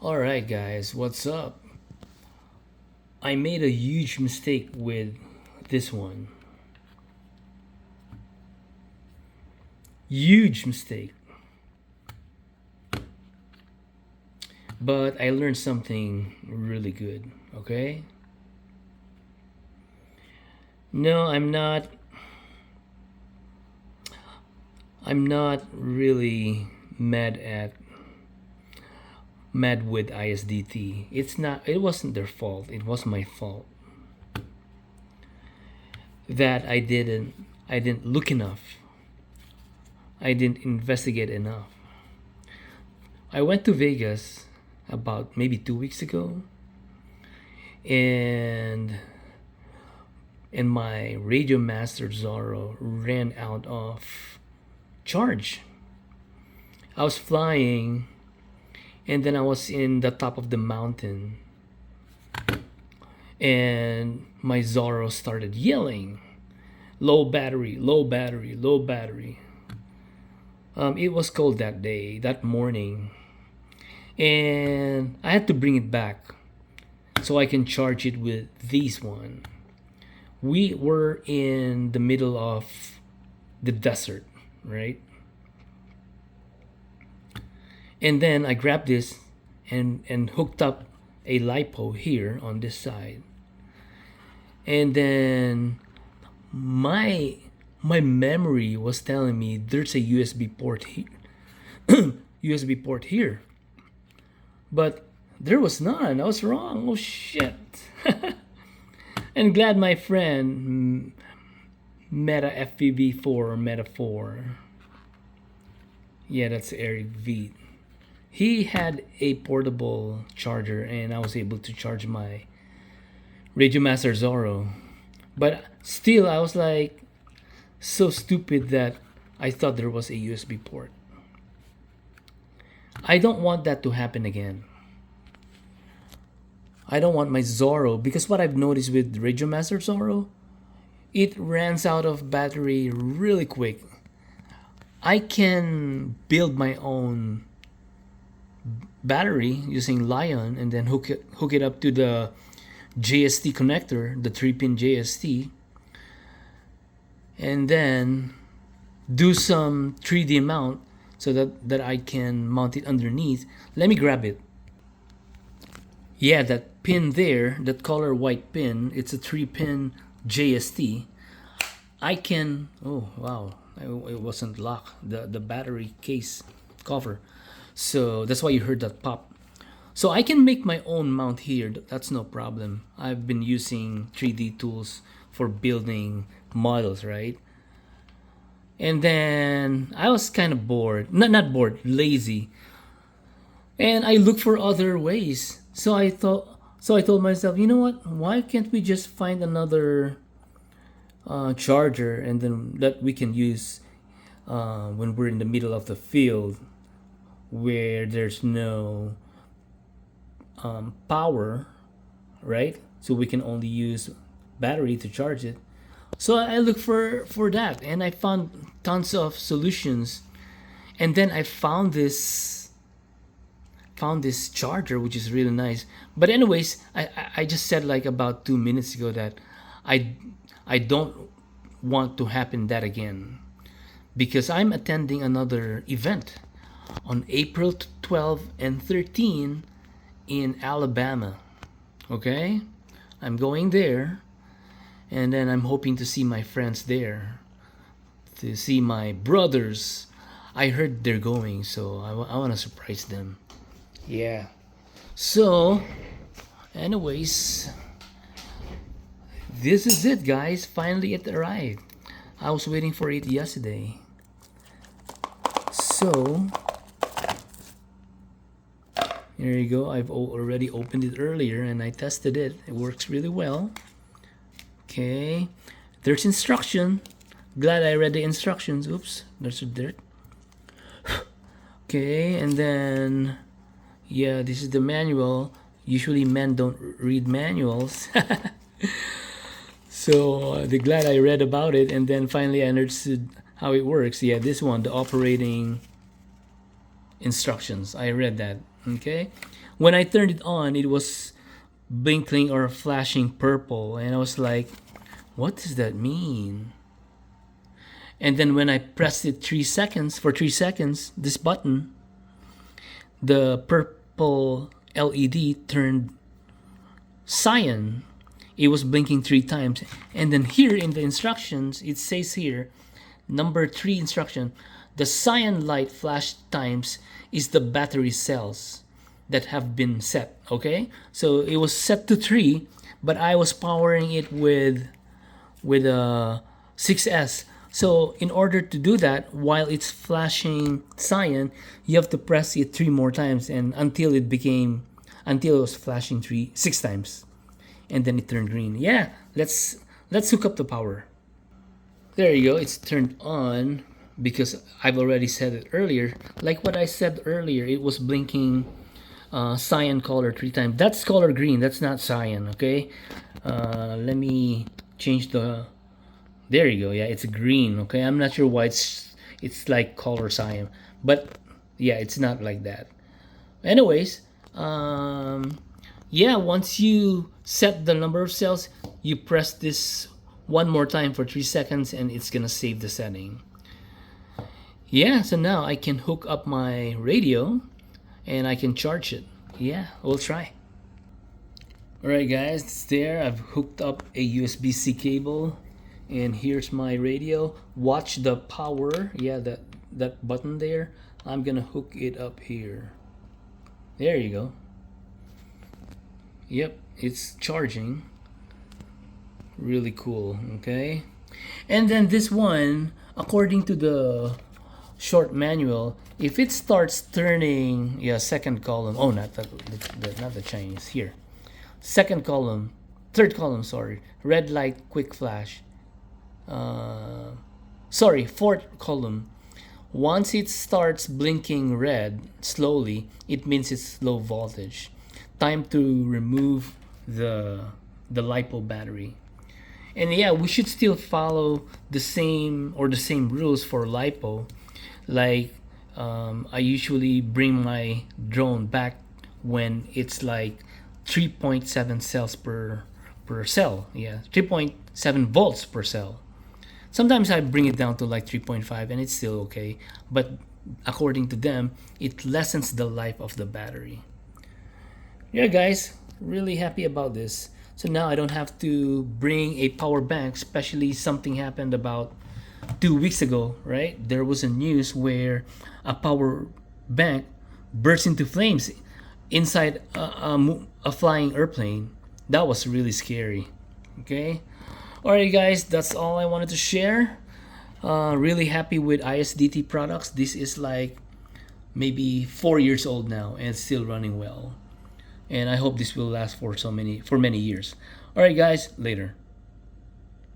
Alright guys, what's up? I made a huge mistake with this one. Huge mistake. But I learned something really good, okay? No, I'm not really mad with ISDT. It wasn't their fault. It was my fault that I didn't look enough. I didn't investigate enough. I went to Vegas about maybe 2 weeks ago, and my Radio Master Zorro ran out of charge. I was flying, and then I was in the top of the mountain, and my Zorro started yelling, "Low battery, low battery, low battery." It was cold that day, that morning, and I had to bring it back so I can charge it with this one. We were in the middle of the desert, right? And then I grabbed this and hooked up a lipo here on this side. And then my memory was telling me there's a USB port here. USB port here. But there was none. I was wrong. Oh shit. And glad my friend Meta FPV4 or Meta 4. Yeah, that's Eric V. He had a portable charger and I was able to charge my Radio Master Zorro. But still I was like so stupid that I thought there was a USB port. I don't want that to happen again. I don't want my Zorro, because what I've noticed with Radio Master Zorro, it runs out of battery really quick. I can build my own battery using Lion and then hook it up to the JST connector, the 3-pin JST, and then do some 3D mount so that I can mount it underneath. Let me grab it. Yeah, that pin there, that color white pin, it's a 3-pin JST. I can, oh wow, it wasn't locked, the battery case cover. So that's why you heard that pop. So I can make my own mount here, that's no problem. I've been using 3D tools for building models, right? And then I was kind of bored, not bored, lazy. And I looked for other ways. So I told myself, you know what? Why can't we just find another charger and then that we can use when we're in the middle of the field where there's no power, right? So we can only use battery to charge it. So I looked for that and I found tons of solutions. And then I found this charger, which is really nice. But anyways, I just said like about 2 minutes ago that I don't want to happen that again, because I'm attending another event on April 12 and 13 in Alabama. Okay, I'm going there, and then I'm hoping to see my friends there, to see my brothers. I heard they're going, so I want to surprise them. Yeah. So, anyways, this is it, guys. Finally, it arrived. I was waiting for it yesterday. So, here you go. I've already opened it earlier and I tested it. It works really well. Okay. There's instruction. Glad I read the instructions. Oops, there's a dirt. Okay, and then yeah, this is the manual. Usually men don't read manuals. So they're glad I read about it, and then finally I understood how it works. Yeah, this one, the operating instructions. I read that. Okay, when I turned it on, it was blinking or flashing purple, and I was like, what does that mean? And then when I pressed it 3 seconds, for 3 seconds, this button, the purple LED turned cyan. It was blinking 3 times. And then here in the instructions, it says here, number 3 instruction, the cyan light flash times is the battery cells that have been set. Okay, so it was set to 3, but I was powering it with a 6S. So in order to do that, while it's flashing cyan, you have to press it 3 more times, and until it was flashing 6 times, and then it turned green. Yeah, let's hook up the power. There you go. It's turned on because I've already said it earlier. Like what I said earlier, it was blinking cyan color 3 times. That's color green. That's not cyan. Okay. Let me change the. There you go. Yeah, it's green. Okay, I'm not sure why it's like color cyan, but yeah, it's not like that. Anyways, yeah, once you set the number of cells, you press this one more time for 3 seconds, and it's gonna save the setting. Yeah, so now I can hook up my radio, and I can charge it. Yeah, we'll try. Alright guys, it's there. I've hooked up a USB-C cable, and here's my radio. Watch the power. Yeah, that button there. I'm gonna hook it up here. There you go. Yep, it's charging. Really cool. Okay, and then this one, according to the short manual, if it starts turning, yeah, second column. Oh, not the Chinese here. Second column, third column. Sorry, red light, quick flash. Sorry, fourth column. Once it starts blinking red slowly, it means it's low voltage. Time to remove the LiPo battery. And yeah, we should still follow the same rules for LiPo. Like I usually bring my drone back when it's like 3.7 cells per cell. Yeah, 3.7 volts per cell. Sometimes I bring it down to like 3.5 and it's still okay, but according to them, it lessens the life of the battery. Yeah guys, really happy about this. So now I don't have to bring a power bank, especially something happened about 2 weeks ago, right? There was a news where a power bank burst into flames inside a flying airplane. That was really scary. Okay. Alright guys, that's all I wanted to share. Really happy with ISDT products. This is like maybe 4 years old now and it's still running well. And I hope this will last for many years. Alright guys, later.